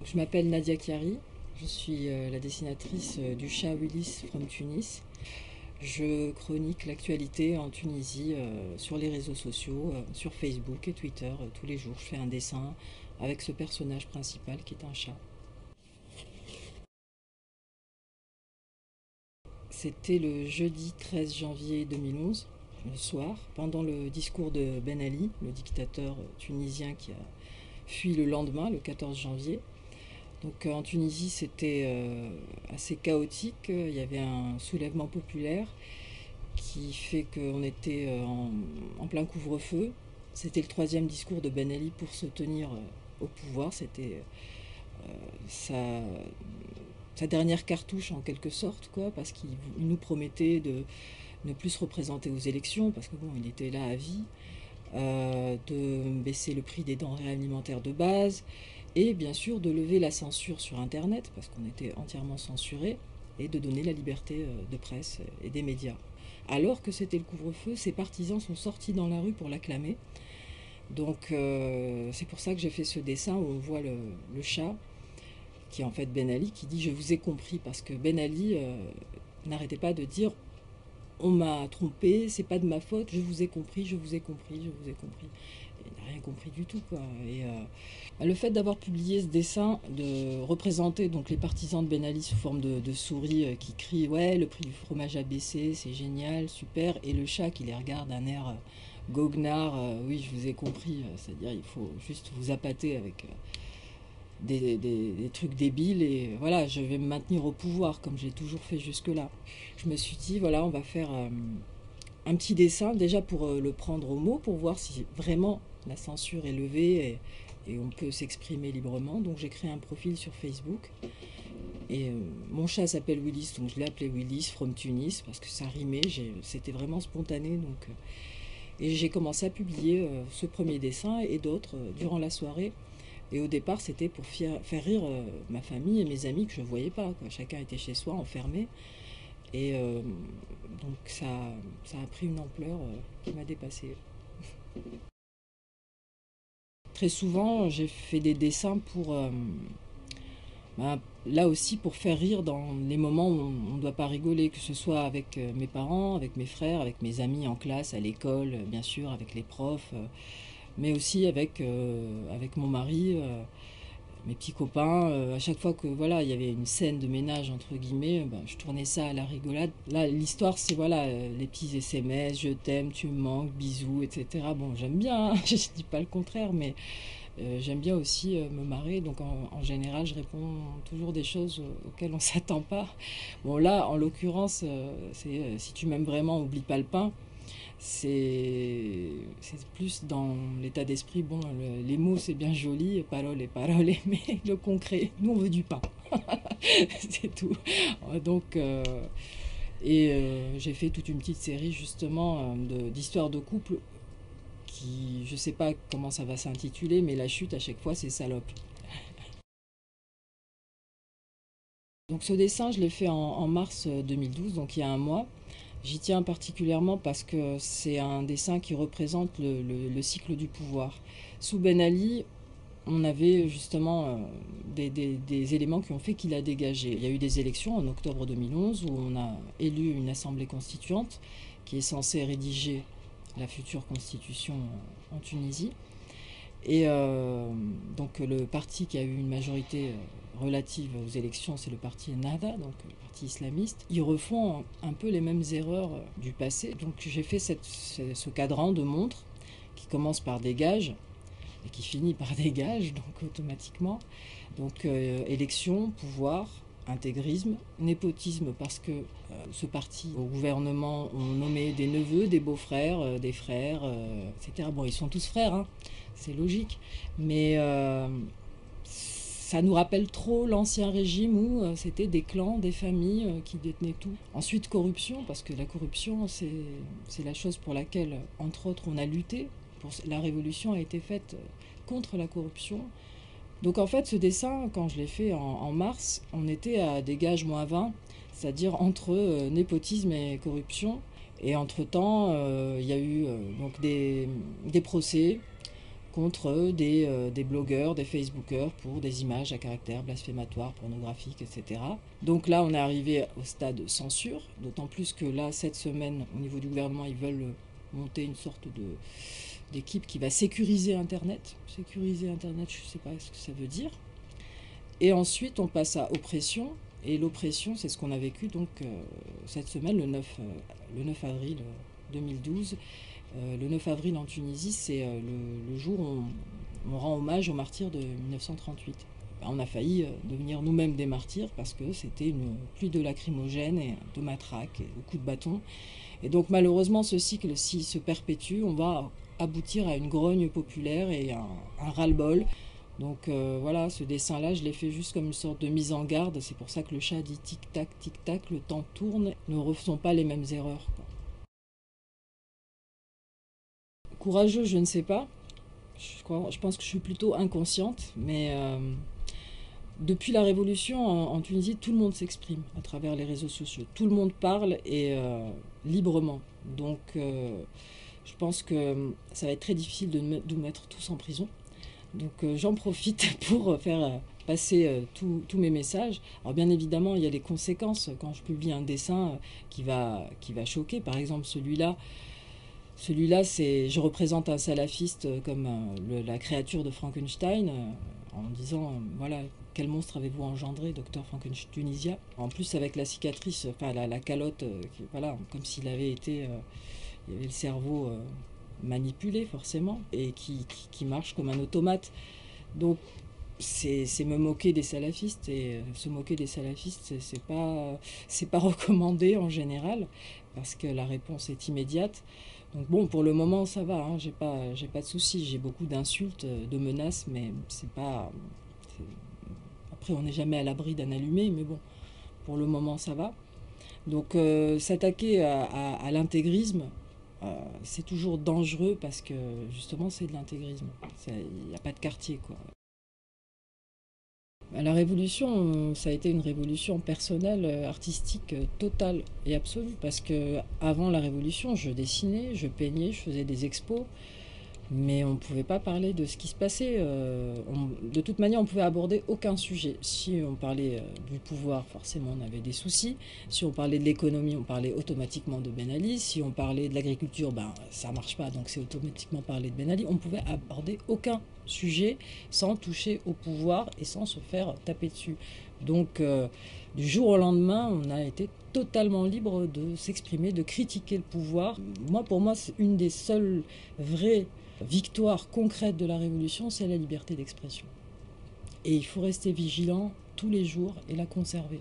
Je m'appelle Nadia Chiari, je suis la dessinatrice du chat Willis from Tunis. Je chronique l'actualité en Tunisie sur les réseaux sociaux, sur Facebook et Twitter. Tous les jours, je fais un dessin avec ce personnage principal qui est un chat. C'était le jeudi 13 janvier 2011, le soir, pendant le discours de Ben Ali, le dictateur tunisien qui a fui le lendemain, le 14 janvier. Donc en Tunisie, c'était assez chaotique. Il y avait un soulèvement populaire qui fait qu'on était en plein couvre-feu. C'était le troisième discours de Ben Ali pour se tenir au pouvoir. C'était sa, sa dernière cartouche en quelque sorte, quoi, parce qu'il nous promettait de ne plus se représenter aux élections, parce que bon, il était là à vie, de baisser le prix des denrées alimentaires de base, et bien sûr de lever la censure sur Internet, parce qu'on était entièrement censuré, et de donner la liberté de presse et des médias. Alors que c'était le couvre-feu, ses partisans sont sortis dans la rue pour l'acclamer. Donc c'est pour ça que j'ai fait ce dessin où on voit le chat, qui est en fait Ben Ali, qui dit « Je vous ai compris », parce que Ben Ali n'arrêtait pas de dire « On m'a trompé, c'est pas de ma faute, je vous ai compris, je vous ai compris, je vous ai compris ». Il n'a rien compris du tout, quoi. Et le fait d'avoir publié ce dessin, de représenter donc les partisans de Ben Ali sous forme de souris qui crient « Ouais, le prix du fromage a baissé, c'est génial, super », et le chat qui les regarde d'un air goguenard « Oui, je vous ai compris », c'est-à-dire il faut juste vous appâter avec des trucs débiles, et voilà, je vais me maintenir au pouvoir comme j'ai toujours fait jusque-là. Je me suis dit, voilà, on va faire un petit dessin déjà pour le prendre au mot, pour voir si vraiment la censure est levée et on peut s'exprimer librement. Donc j'ai créé un profil sur Facebook. Et mon chat s'appelle Willis, donc je l'ai appelé Willis from Tunis parce que ça rimait, c'était vraiment spontané. Donc, et j'ai commencé à publier ce premier dessin et d'autres durant la soirée. Et au départ, c'était pour faire rire ma famille et mes amis que je ne voyais pas, quoi. Chacun était chez soi, enfermé. Et donc ça a pris une ampleur qui m'a dépassée. Très souvent, j'ai fait des dessins pour, là aussi, pour faire rire dans les moments où on ne doit pas rigoler, que ce soit avec mes parents, avec mes frères, avec mes amis en classe, à l'école, bien sûr, avec les profs, mais aussi avec mon mari, mes petits copains. À chaque fois que voilà, il y avait une scène de ménage entre guillemets, je tournais ça à la rigolade. Là, l'histoire, c'est voilà, les petits SMS, je t'aime, tu me manques, bisous, etc. Bon, j'aime bien, hein, je dis pas le contraire, mais j'aime bien aussi me marrer. Donc en général, je réponds toujours des choses auxquelles on s'attend pas. Bon là, en l'occurrence, c'est si tu m'aimes vraiment, oublie pas le pain. C'est plus dans l'état d'esprit, bon, les mots c'est bien joli, parole et parole, mais le concret, nous on veut du pain, c'est tout. Donc, j'ai fait toute une petite série justement d'histoires de couple qui, je sais pas comment ça va s'intituler, mais la chute à chaque fois c'est salope. Donc ce dessin, je l'ai fait en mars 2012, donc il y a un mois. J'y tiens particulièrement parce que c'est un dessin qui représente le cycle du pouvoir. Sous Ben Ali, on avait justement des éléments qui ont fait qu'il a dégagé. Il y a eu des élections en octobre 2011 où on a élu une assemblée constituante qui est censée rédiger la future constitution en Tunisie. Et donc le parti qui a eu une majorité relative aux élections, c'est le parti Ennahda, donc le parti islamiste. Ils refont un peu les mêmes erreurs du passé. Donc j'ai fait ce cadran de montre qui commence par dégage et qui finit par dégage, donc automatiquement. Donc élection, pouvoir, intégrisme, népotisme parce que ce parti au gouvernement ont nommé des neveux, des beaux-frères, des frères, etc. Bon, ils sont tous frères, hein, c'est logique, mais ça nous rappelle trop l'ancien régime où c'était des clans, des familles qui détenaient tout. Ensuite, corruption, parce que la corruption, c'est la chose pour laquelle, entre autres, on a lutté. La révolution a été faite contre la corruption. Donc en fait, ce dessin, quand je l'ai fait en mars, on était à dégage -20, c'est-à-dire entre népotisme et corruption. Et entre-temps, il y a eu donc des procès contre des blogueurs, des facebookers pour des images à caractère blasphématoire, pornographique, etc. Donc là, on est arrivé au stade censure, d'autant plus que là, cette semaine, au niveau du gouvernement, ils veulent monter une sorte d'équipe qui va sécuriser Internet. Sécuriser Internet, je ne sais pas ce que ça veut dire. Et ensuite, on passe à oppression. Et l'oppression, c'est ce qu'on a vécu donc cette semaine, le 9 avril 2012. Le 9 avril en Tunisie, c'est le jour où on rend hommage aux martyrs de 1938. On a failli devenir nous-mêmes des martyrs parce que c'était une pluie de lacrymogènes et de matraques et de coups de bâton. Et donc malheureusement, ce cycle, s'il se perpétue, on va aboutir à une grogne populaire et un ras-le-bol. Donc voilà, ce dessin-là, je l'ai fait juste comme une sorte de mise en garde. C'est pour ça que le chat dit tic-tac, tic-tac, le temps tourne. Ne refaisons pas les mêmes erreurs, quoi. Courageux, je ne sais pas. Je pense que je suis plutôt inconsciente, mais depuis la Révolution en Tunisie, tout le monde s'exprime à travers les réseaux sociaux. Tout le monde parle et librement. Donc je pense que ça va être très difficile de nous mettre tous en prison. Donc j'en profite pour faire passer tous mes messages. Alors bien évidemment, il y a des conséquences quand je publie un dessin qui va choquer. Par exemple, celui-là, je représente un salafiste comme la créature de Frankenstein, en disant, voilà, quel monstre avez-vous engendré, docteur Frankenstein Tunisia. En plus, avec la cicatrice, enfin la calotte, voilà, comme s'il avait été, il y avait le cerveau manipulé forcément, et qui marche comme un automate. Donc, c'est me moquer des salafistes, et se moquer des salafistes, c'est pas recommandé en général, parce que la réponse est immédiate. Donc bon, pour le moment, ça va, hein, j'ai pas de soucis. J'ai beaucoup d'insultes, de menaces, mais c'est pas... Après, on n'est jamais à l'abri d'un allumé, mais bon, pour le moment, ça va. Donc s'attaquer à l'intégrisme, c'est toujours dangereux parce que justement, c'est de l'intégrisme. Il n'y a pas de quartier, quoi. La révolution, ça a été une révolution personnelle, artistique, totale et absolue. Parce que avant la révolution, je dessinais, je peignais, je faisais des expos. Mais on ne pouvait pas parler de ce qui se passait. De toute manière, on ne pouvait aborder aucun sujet. Si on parlait du pouvoir, forcément, on avait des soucis. Si on parlait de l'économie, on parlait automatiquement de Ben Ali. Si on parlait de l'agriculture, ben, ça ne marche pas, donc c'est automatiquement parler de Ben Ali. On ne pouvait aborder aucun sujet sans toucher au pouvoir et sans se faire taper dessus. Donc, du jour au lendemain, on a été totalement libre de s'exprimer, de critiquer le pouvoir. Pour moi, c'est une des seules vraies victoire concrète de la Révolution, c'est la liberté d'expression. Et il faut rester vigilant tous les jours et la conserver.